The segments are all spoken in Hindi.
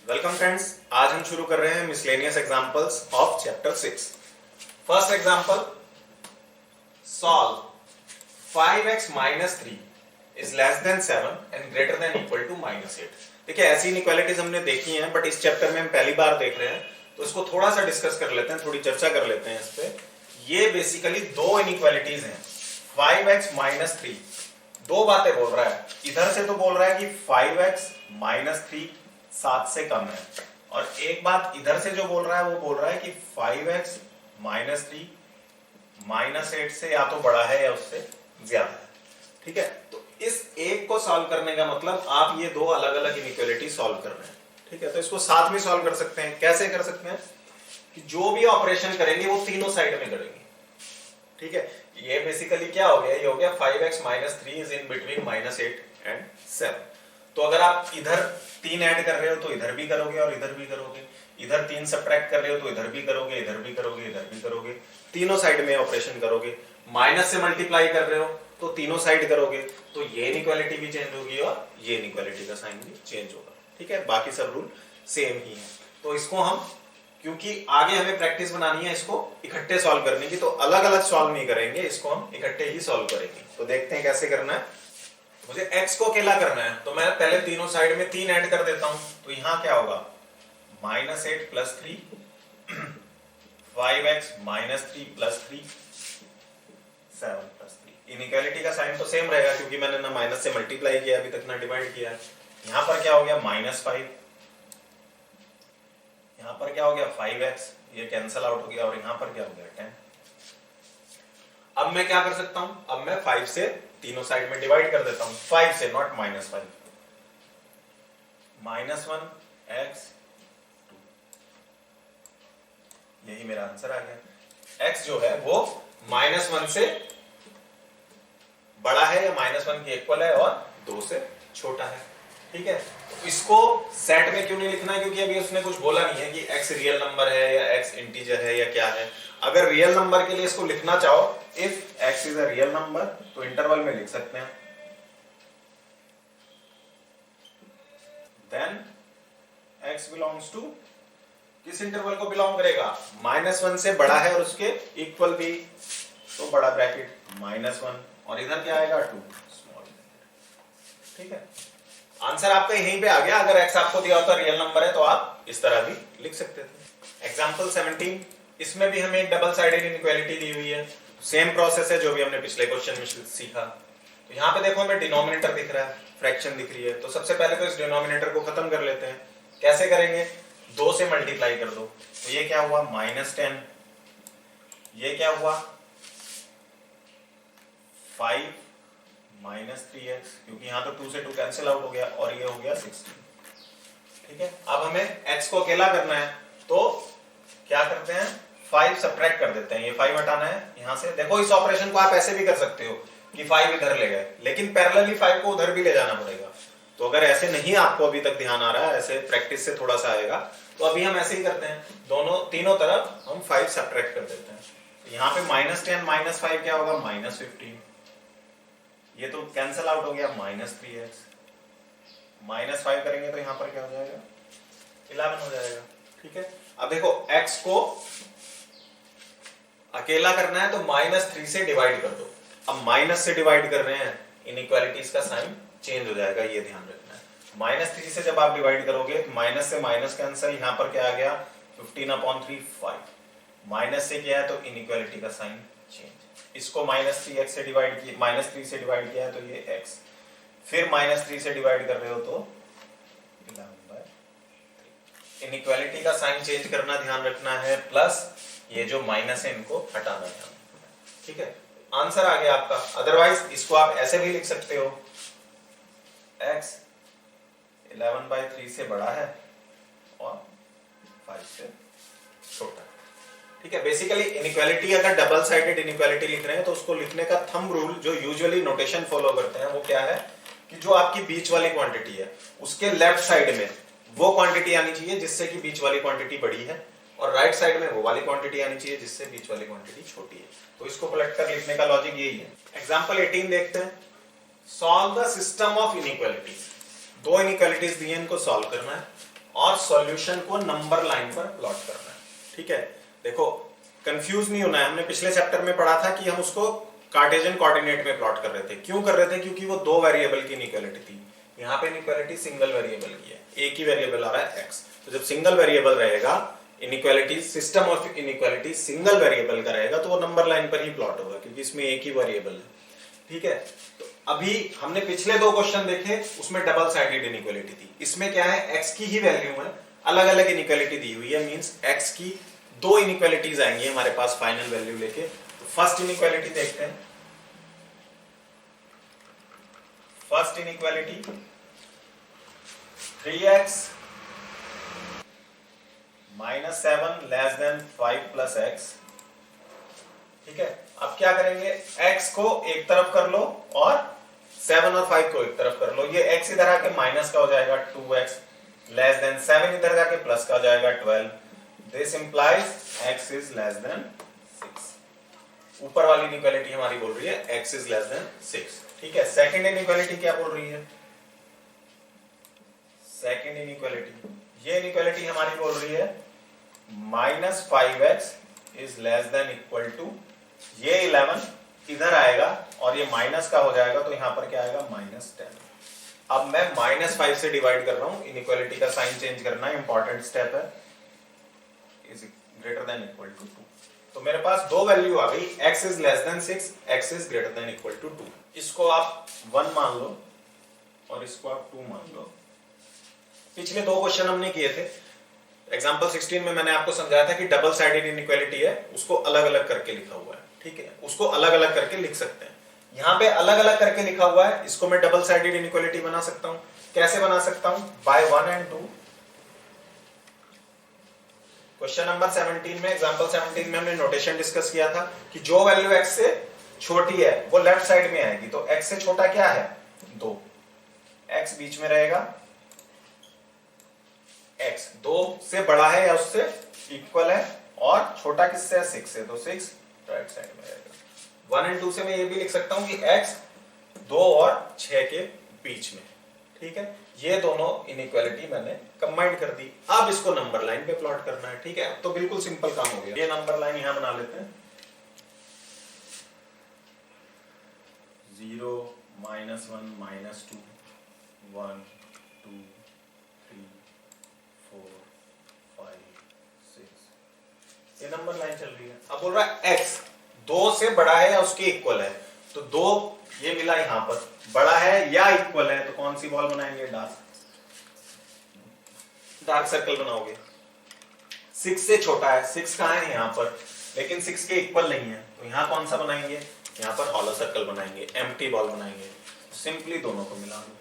वेलकम फ्रेंड्स, आज हम शुरू कर रहे हैं miscellaneous examples of chapter 6। First example, solve 5x minus 3 is less than 7 and greater than equal to -8। देखिए, ऐसी इनइक्वालिटीज हमने देखी हैं, बट इस चैप्टर में हम पहली बार देख रहे हैं, तो इसको थोड़ा सा डिस्कस कर लेते हैं, थोड़ी चर्चा कर लेते हैं इस पे। ये बेसिकली दो इनइक्वालिटीज हैं। 5x minus 3 दो बातें बोल रहा है। इधर से तो बोल रहा है कि 5x minus 3 7 से कम है, और एक बात इधर से जो बोल रहा है वो बोल रहा है कि 5x minus 3 -8 से या तो बड़ा है या उससे ज्यादा है। ठीक है, तो इस एक को सॉल्व करने का मतलब आप ये दो अलग अलग इनइक्वालिटी सॉल्व कर रहे हैं। ठीक है, तो इसको साथ में सॉल्व कर सकते हैं। कैसे कर सकते हैं कि जो भी ऑपरेशन करेंगे वो तीनों साइड में करेंगे। ठीक है, ये बेसिकली क्या हो गया, ये हो गया 5x minus 3 is in between -8 and 7। तो अगर आप इधर 3 ऐड कर रहे हो तो इधर भी करोगे और इधर भी करोगे, इधर 3 सब्ट्रैक्ट कर रहे हो तो इधर भी करोगे, इधर भी करोगे, इधर भी करोगे, तीनों साइड में ऑपरेशन करोगे। माइनस से मल्टीप्लाई कर रहे हो तो तीनों साइड करोगे, तो ये इनइक्वालिटी भी चेंज होगी और ये इनइक्वालिटी का साइन भी चेंज होगा। ठीक है, बाकी सब रूल सेम ही है। तो इसको हम, क्योंकि आगे हमें प्रैक्टिस बनानी है इसको इकट्ठे सॉल्व करने की, तो अलग अलग सॉल्व नहीं करेंगे, इसको हम इकट्ठे ही सॉल्व करेंगे। तो देखते हैं कैसे करना है। मुझे x को अकेला करना है, तो मैं पहले तीनों साइड में 3 ऐड कर देता हूं। तो यहां क्या होगा, -8 + 3 5x minus 3 + 3 7 + 3। इनइक्वालिटी का साइन तो सेम रहेगा, क्योंकि मैंने ना माइनस से मल्टीप्लाई किया अभी तक, ना डिवाइड किया है। यहां पर क्या हो गया, -5, यहां पर क्या हो गया 5x, ये कैंसल आउट हो गया, और यहां पर क्या हो गया 10। अब मैं क्या कर सकता हूं, अब मैं 5 से तीनों साइड में डिवाइड कर देता हूं, 5 से, नॉट -5। -1x 2, यही मेरा आंसर आ गया। x जो है वो -1 से बड़ा है या -1 के इक्वल है और 2 से छोटा है। ठीक है, तो इसको सेट में क्यों नहीं लिखना है, क्योंकि अभी उसने कुछ बोला नहीं है कि x रियल नंबर है या x इंटीजर है या क्या है। अगर रियल नंबर के लिए इसको लिखना चाहो, if x is a real number, तो इंटरवल में लिख सकते हैं, देन x बिलोंग्स टू, किस इंटरवल को बिलोंग करेगा, -1 से बड़ा है और उसके इक्वल भी, तो बड़ा ब्रैकेट -1, और इधर क्या आएगा 2 स्मॉल। ठीक है, आंसर आपका यहीं पे आ गया। अगर x आपको दिया होता रियल नंबर है तो आप इस तरह भी लिख सकते थे। एग्जांपल 17, इसमें भी हमें एक डबल साइडेड इनइक्वालिटी दी हुई है। सेम प्रोसेस है जो भी हमने पिछले क्वेश्चन में सीखा। तो यहाँ पे देखो हमें डिनोमिनेटर दिख रहा है, फ्रैक्शन दिख रही है, तो सबसे पहले तो इस डिनोमिनेटर को खत्म कर लेते हैं। कैसे करेंगे, 2 से मल्टीप्लाई कर दो, तो ये क्या हुआ -10, ये क्या हुआ 5 -3x, क्योंकि यहां तो 2 से 2 कैंसिल आउट हो गया, और ये हो गया 16। ठीक है, अब हमें x को अकेला करना है, तो क्या करते हैं, 5 सब्ट्रैक्ट कर देते हैं, ये 5 हटाना है यहां से। देखो, इस ऑपरेशन को आप ऐसे भी कर सकते हो कि 5 इधर ले गए, लेकिन पैरेलली 5 को उधर भी ले जाना पड़ेगा। तो अगर ऐसे नहीं आपको अभी तक ध्यान आ रहा है, ऐसे प्रैक्टिस से थोड़ा सा आएगा, तो अभी हम ऐसे ही करते हैं, तीनों तरफ हम 5 सब्ट्रैक्ट कर देते हैं। तो यहाँ पे -10 - 5 क्या होगा, -15, ये तो कैंसल आउट हो गया, -3x, -5 करेंगे तो यहां पर क्या हो जाएगा, 11 हो जाएगा। ठीक है, अब देखो x को अकेला करना है तो -3 से डिवाइड कर दो। अब माइनस से डिवाइड कर रहे हैं, इनइक्वालिटीज का साइन चेंज हो जाएगा, ये ध्यान रखना है। -3 से जब आप डिवाइड करोगे, माइनस से माइनस कैंसल, यहां पर क्या आ गया 15/3 5, माइनस से क्या है तो इनइक्वालिटी का साइन चेंज। इसको -3x से डिवाइड किया, -3 से डिवाइड किया है तो ये x, फिर -3 से डिवाइड कर रहे हो तो 11/3। इनइक्वालिटी का साइन चेंज करना ध्यान रखना है, प्लस ये जो माइनस है इनको हटाना है। ठीक है, आंसर आ गया आपका। अदरवाइज इसको आप ऐसे भी लिख सकते हो, x 11/3 से बड़ा है और 5 से छोटा है। ठीक है, बेसिकली इनइक्वालिटी, अगर डबल साइडेड इनइक्वालिटी लिख रहे हैं तो उसको लिखने का थंब रूल जो यूजुअली नोटेशन फॉलो करते हैं वो क्या है कि जो आपकी बीच वाली क्वांटिटी है उसके लेफ्ट साइड में वो क्वांटिटी आनी चाहिए जिससे कि बीच वाली क्वांटिटी बड़ी है, और राइट साइड में वो वाली क्वांटिटी आनी चाहिए जिससे बीच वाली क्वांटिटी छोटी है। तो इसको पलट कर लिखने का लॉजिक यही है। एग्जांपल 18 देखते हैं, solve the system of inequalities. दो इनइक्वालिटीज दी हैं, इनको सॉल्व करना है। और सॉल्यूशन को नंबर लाइन पर प्लॉट करना है। ठीक है, देखो कंफ्यूज नहीं होना है। हमने पिछले चैप्टर में पढ़ा था कि हम उसको कार्टेशियन कोऑर्डिनेट में प्लॉट कर रहे थे। क्यों कर रहे थे? क्योंकि वो दो वेरिएबल की इनइक्वालिटी थी। यहाँ पे इनइक्वालिटी सिंगल वेरिएबल की है, एक ही वेरिएबल आ रहा है x। तो जब सिंगल वेरिएबल रहेगा, inequality system of inequality single variable का रहेगा, तो वो नंबर लाइन पर ही प्लॉट होगा क्योंकि इसमें एक ही वेरिएबल है। ठीक है, तो अभी हमने पिछले दो क्वेश्चन देखे, उसमें डबल साइडेड इनइक्वालिटी थी। इसमें क्या है, x की ही वैल्यू में अलग अलग इनइक्वालिटी दी हुई है, मींस x की दो इनइक्वालिटीज आएंगी हमारे पास फाइनल वैल्यू लेके। तो फर्स्ट इनइक्वालिटी देखते हैं। First inequality 3x minus 7 less than 5 plus x. ठीक है, अब क्या करेंगे, x को एक तरफ कर लो और 7 और 5 को एक तरफ कर लो। ये x इधर आके माइनस का हो जाएगा 2x, लेस देन 7 इधर जाके प्लस का हो जाएगा 12। This implies x is less than 6। ऊपर वाली इनइक्वालिटी हमारी बोल रही है x इज लेस देन 6। ठीक है, सेकंड इनइक्वालिटी क्या बोल रही है? सेकंड इनइक्वालिटी, ये इनइक्वालिटी हमारी बोल रही है minus 5x is less than equal to, ये 11 इधर आएगा और ये माइनस का हो जाएगा, तो यहां पर क्या आएगा, -10। अब मैं -5 से डिवाइड कर रहा हूं, इनइक्वालिटी का साइन चेंज करना है, इंपॉर्टेंट स्टेप है। Is greater than equal to 2। तो मेरे पास दो वैल्यू आ गई, x is less than 6, x is greater than equal to 2। इसको आप 1 मान लो और इसको आप 2 मान लो। पिछले दो क्वेश्चन हमने किए थे। एग्जांपल 16 में मैंने आपको समझाया था कि डबल साइडेड इनइक्वालिटी है, उसको अलग अलग करके लिखा हुआ है। ठीक है, उसको अलग अलग करके लिख सकते हैं। यहां पे अलग अलग करके लिखा हुआ है, इसको मैं डबल साइडेड इनइक्वालिटी बना सकता हूं। कैसे बना सकता हूं? Bye 1 and 2। क्वेश्चन नंबर 17 में, एग्जांपल 17 में हमने नोटेशन डिस्कस किया था कि जो वैल्यू x से छोटी है वो लेफ्ट साइड में आएगी। तो x से छोटा क्या है? 2, x बीच में रहेगा, x 2 से बड़ा है या उससे इक्वल है, और छोटा किससे है? 6 से, तो 6 राइट साइड में रहेगा। 1 एंड 2 से मैं ये भी लिख सकता हूं कि x 2 और 6 के बीच में। ठीक है, ये दोनों इनइक्वालिटी मैंने कंबाइन कर दी। अब इसको नंबर लाइन पे प्लॉट करना है। ठीक है, तो बिल्कुल सिंपल काम हो गया। ये नंबर लाइन यहां बना लेते हैं, 0 -1 -2 1 2 3 4 5 6। ये नंबर लाइन चल रही है। अब बोल रहा है x 2 से बड़ा है या उसके इक्वल है, तो 2 ये मिला यहां पर, बड़ा है या इक्वल है, तो कौन सी बॉल बनाएंगे? डार्क सर्कल बनाओगे। 6 से छोटा है, 6 कहां है? यहां पर, लेकिन 6 के इक्वल नहीं है, तो यहां कौन सा बनाएंगे? यहां पर हॉलो सर्कल बनाएंगे, एम्प्टी बॉल बनाएंगे। सिंपली दोनों को मिला दो,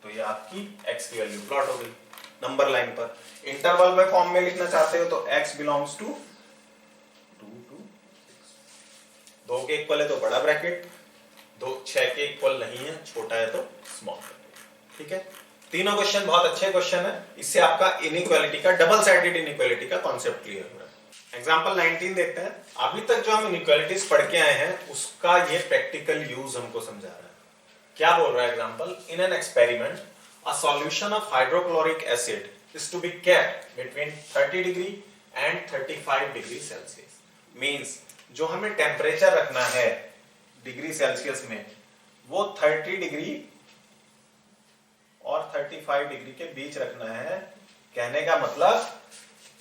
तो ये आपकी x की वैल्यू प्लॉट हो गई नंबर लाइन पर। इंटरवल में फॉर्म में लिखना चाहते हो तो x बिलोंग्स टू 2 to 6। 2 के इक्वल है तो बड़ा ब्रैकेट, 6 के इक्वल नहीं है, छोटा है तो स्मॉल ब्रैकेट। ठीक है, तीनों क्वेश्चन बहुत अच्छे क्वेश्चन है। इससे आपका इनइक्वालिटी का, डबल साइडेड इनइक्वालिटी का कॉन्सेप्ट क्लियर हो रहा है। एग्जांपल 19 देखते हैं। अभी तक जो हम इनइक्वालिटीज पढ़ के आए हैं उसका ये प्रैक्टिकल यूज हमको समझा रहा है। क्या बोल रहा है example? In an experiment a solution of hydrochloric acid is to be kept between 30 degree and 35 degree Celsius. Means जो हमें टेम्परेचर रखना है डिग्री सेल्सियस में, वो 30 डिग्री और 35 डिग्री के बीच रखना है। कहने का मतलब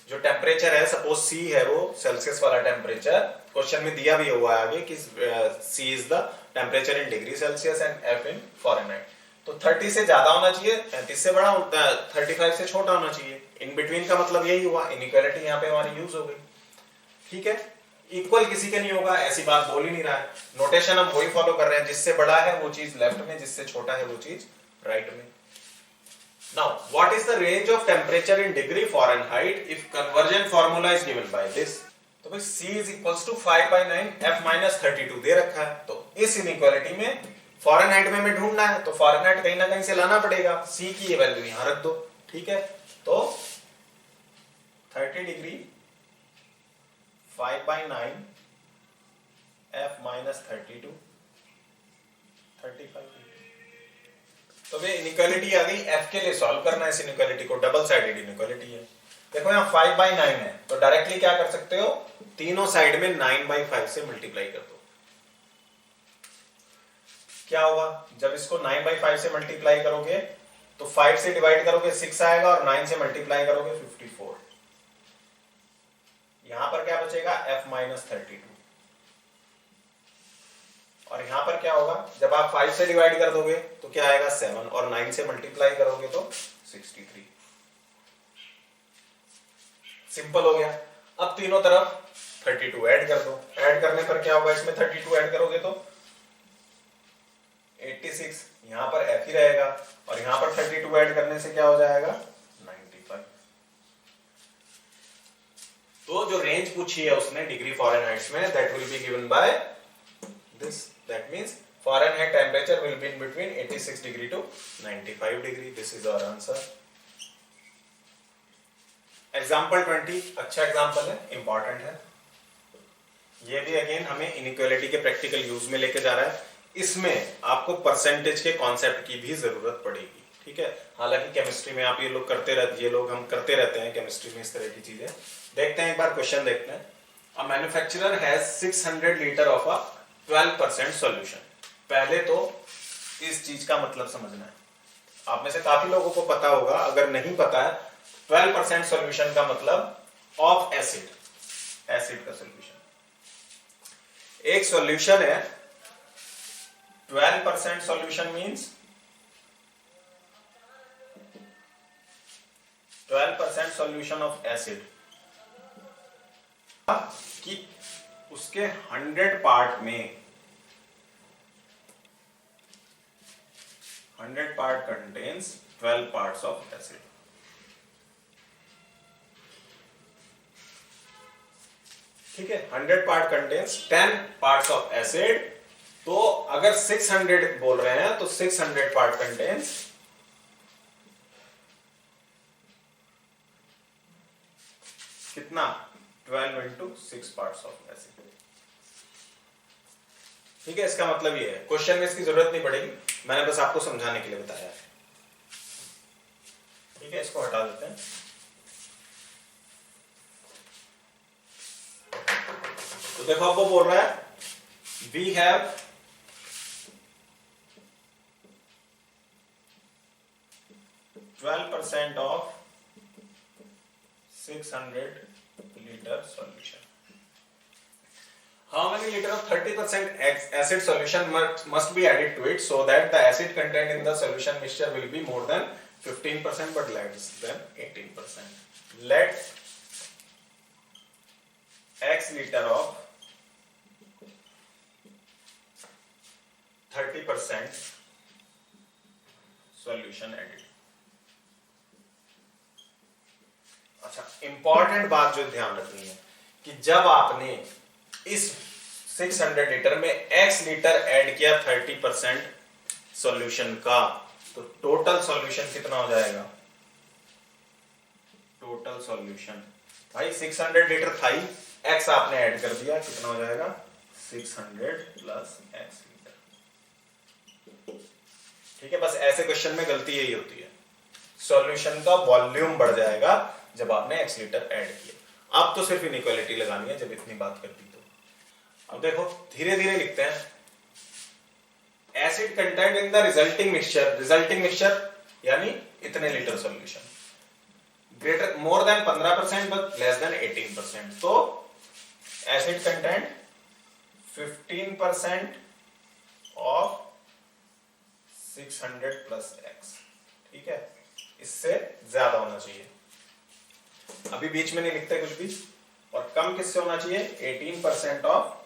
जो टेम्परेचर है, सपोज C है वो सेल्सियस वाला टेम्परेचर, क्वेश्चन में दिया भी हुआ है आगे कि C is the temperature in degree Celsius and F in Fahrenheit. तो 30 से ज्यादा होना चाहिए, 35 से बड़ा होता है, 35 से छोटा होना चाहिए। इन बिटवीन का मतलब यही हुआ, इनइक्वालिटी यहाँ पे हमारी यूज हो गई। ठीक है, इक्वल किसी का नहीं होगा, ऐसी बात बोल ही नहीं रहा है। नोटेशन हम वही फॉलो कर रहे हैं, जिससे बड़ा है वो चीज लेफ्ट में, जिससे छोटा है वो चीज राइट में। Now, what is the range of temperature in degree Fahrenheit if conversion formula is given by this? तो भाई C is equals to 5/9 F minus 32 दे रखा है। तो इस इनइक्वालिटी में फ़ारेनहाइट में हमें ढूंढना है, तो फ़ारेनहाइट कहीं ना कहीं से लाना पड़ेगा। C की ये वैल्यू यहां रख दो। ठीक है, तो 30 डिग्री 5/9 F minus 32 35 डिग्री। तो वे इनइक्वालिटी आ गई, एफ के लिए सॉल्व करना है इस इनइक्वालिटी को, डबल साइडेड इनइक्वालिटी है। देखो यहाँ 5/9 है, तो डायरेक्टली क्या कर सकते हो, तीनों साइड में 9/5 से मल्टीप्लाई कर दो। क्या होगा, जब इसको 9/5 से मल्टीप्लाई करोगे तो 5 से डिवाइड करोगे 6 आएगा, और 9 से मल्टीप्लाई करोगे 54। यहां पर क्या बचेगा, f-32। और यहां पर क्या होगा, जब आप 5 से डिवाइड कर दोगे तो क्या आएगा 7, और 9 से मल्टीप्लाई करोगे तो 63। सिंपल हो गया। अब तीनों तरफ 32 ऐड कर दो। ऐड करने पर क्या होगा, इसमें 32 ऐड करोगे तो 86, यहां पर f ही रहेगा, और यहां पर 32 ऐड करने से क्या हो जाएगा 95। तो जो रेंज पूछी है उसने डिग्री फॉरेनहाइट्स में, that will be given by this, that means Fahrenheit temperature will be in between 86 degree to 95 degree. This is our answer. Example 20 अच्छा एग्जाम्पल है, इंपॉर्टेंट है। ये भी अगेन हमें इनइक्वालिटी के प्रैक्टिकल यूज में लेके जा रहा है। इसमें आपको परसेंटेज के कॉन्सेप्ट की भी जरूरत पड़ेगी, ठीक है। हालांकि केमिस्ट्री में आप ये लोग करते रहते, ये लोग हम करते रहते हैं केमिस्ट्री में इस तरह की चीजें। देखते हैं एक बार क्वेश्चन देखते हैं। A manufacturer has 600 litre of a 12% solution. पहले तो इस चीज का मतलब समझना है। आप में से काफी लोगों को पता होगा, अगर नहीं पता है 12% सॉल्यूशन का मतलब ऑफ एसिड, एसिड का सॉल्यूशन। एक सॉल्यूशन है 12% solution means 12% solution of acid कि उसके 100 पार्ट में 100 part contains 12 parts of acid. ठीक है, 100 part contains 10 parts of acid। तो अगर 600 बोल रहे हैं तो 600 part contains कितना, 12 into 6 parts of acid। ठीक है, इसका मतलब ये है, क्वेश्चन में इसकी जरूरत नहीं पड़ेगी, मैंने बस आपको समझाने के लिए बताया है। ठीक है, इसको हटा देते हैं। तो देखो अब वो बोल रहा है we have 12% of 600 litre solution. How many liter of 30% acid solution must be added to it so that the acid content in the solution mixture will be more than 15% but less than 18%. Let X liter of 30% solution added. अच्छा, इंपॉर्टेंट बात जो ध्यान रखनी है कि जब आपने इस 600 लीटर में x लीटर ऐड किया 30% सॉल्यूशन का, तो टोटल सॉल्यूशन कितना हो जाएगा, टोटल सॉल्यूशन भाई 600 लीटर था ही, x आपने ऐड कर दिया, कितना हो जाएगा 600 प्लस x लीटर। ठीक है, बस ऐसे क्वेश्चन में गलती यही होती है, सॉल्यूशन का वॉल्यूम बढ़ जाएगा जब आपने x लीटर ऐड किया। अब तो सिर्फ इनइक्वालिटी लगानी है जब इतनी बात कर दी तो। अब देखो धीरे धीरे लिखते हैं। Acid content in the resulting mixture, resulting mixture यानी इतने litre solution, greater more than 15% but less than 18%। तो acid content 15% of 600 plus x। ठीक है, इससे ज्यादा होना चाहिए, अभी बीच में नहीं लिखते कुछ भी। और कम किससे होना चाहिए, 18% ऑफ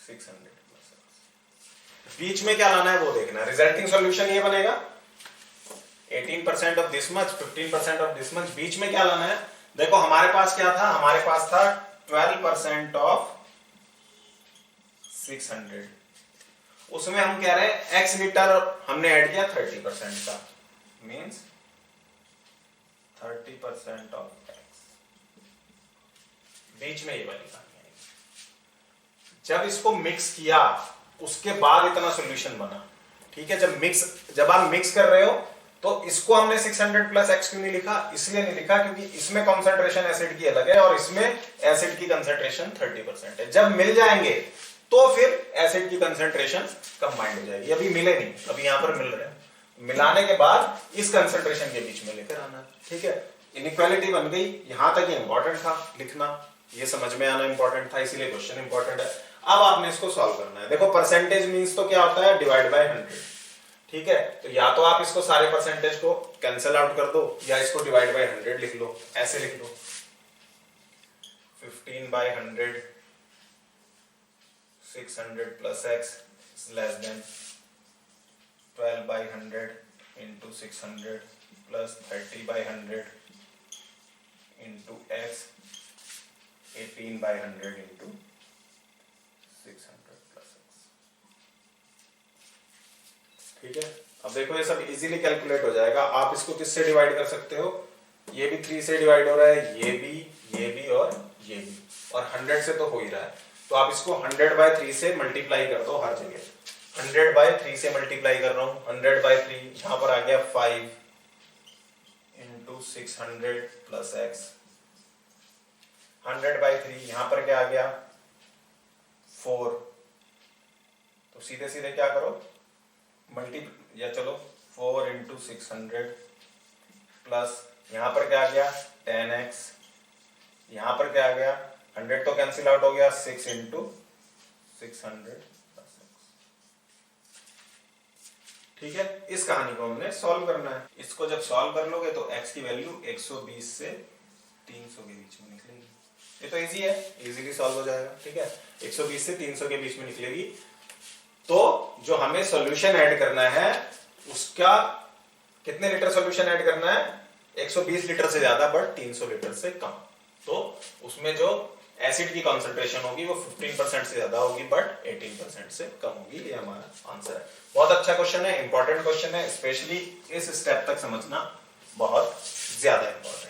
600 प्लस x। बीच में क्या लाना है वो देखना। रिजल्टिंग सॉल्यूशन ये बनेगा 18% of this much, 15% of this much. बीच में क्या लाना है, देखो हमारे पास क्या था, हमारे पास था 12% ऑफ 600, उसमें हम कह रहे हैं x लीटर हमने ऐड किया 30% का, मींस 30% ऑफ x। बीच में ये वाली कहानी आएगी। जब इसको मिक्स किया उसके बाद इतना सॉल्यूशन बना। ठीक है, जब आप मिक्स कर रहे हो तो इसको हमने 600 प्लस एक्स क्यों नहीं लिखा? इसलिए नहीं लिखा क्योंकि इसमें कॉन्सेंट्रेशन एसिड की अलग है और इसमें एसिड की कंसेंट्रेशन 30% है। जब मिल जाएंगे तो फिर एसिड की कंसेंट्रेशन कंबाइंड हो जाएगी। अभी मिले नहीं, अभी यहां पर मिल रहे हैं, मिलाने के बाद इस कंसेंट्रेशन के बीच में लेकर आना। ठीक है, इनइक्वालिटी बन गई। यहां तक इंपॉर्टेंट था लिखना, ये समझ में आना इंपॉर्टेंट था, इसीलिए क्वेश्चन इंपॉर्टेंट है। अब आपने इसको सॉल्व करना है। देखो परसेंटेज मींस तो क्या होता है? Divide by 100। ठीक है, तो या तो आप इसको सारे परसेंटेज को कैंसिल आउट कर दो या इसको डिवाइड बाय 100 लिख लो। ऐसे लिख लो 15/100 600 plus x is less then 12/100 into 600 plus 30/100 into x 18/100 into 600 plus x. ठीक है, अब देखो ये सब इजीली कैलकुलेट हो जाएगा। आप इसको किससे डिवाइड कर सकते हो? ये भी 3 से डिवाइड हो रहा है, ये भी और ये भी, और 100 से तो हो ही रहा है। तो आप इसको 100/3 से मल्टीप्लाई कर दो हर जगह। 100/3 से मल्टीप्लाई कर रहा हूं, 100/3 यहां पर आ गया 5 इंटू 600 प्लस एक्स। 100/3 यहां पर क्या आ गया? 4। तो सीधे सीधे क्या करो, या चलो 4 इंटू 600 प्लस यहां पर क्या आ गया? 10x। यहां पर क्या आ गया? 100 तो कैंसिल आउट हो गया, 6 इंटू 600 प्लस x। ठीक है, इस कहानी को हमने सॉल्व करना है। इसको जब सॉल्व कर लोगे तो x की वैल्यू 120 से 300 के बीच में निकलेगी। ये तो इजी है, इजीली सॉल्व हो जाएगा। ठीक है, 120 से 300 के बीच में निकलेगी। तो जो हमें सॉल्यूशन ऐड करना है उसका कितने लीटर सॉल्यूशन ऐड करना है? 120 लीटर से ज्यादा बट 300 लीटर से कम। तो उसमें जो एसिड की कंसंट्रेशन होगी वो 15% से ज्यादा होगी बट 18% से कम होगी। ये हमारा आंसर है। बहुत अच्छा क्वेश्चन है, इंपॉर्टेंट क्वेश्चन है, स्पेशली इस स्टेप तक समझना बहुत ज्यादा इंपॉर्टेंट है।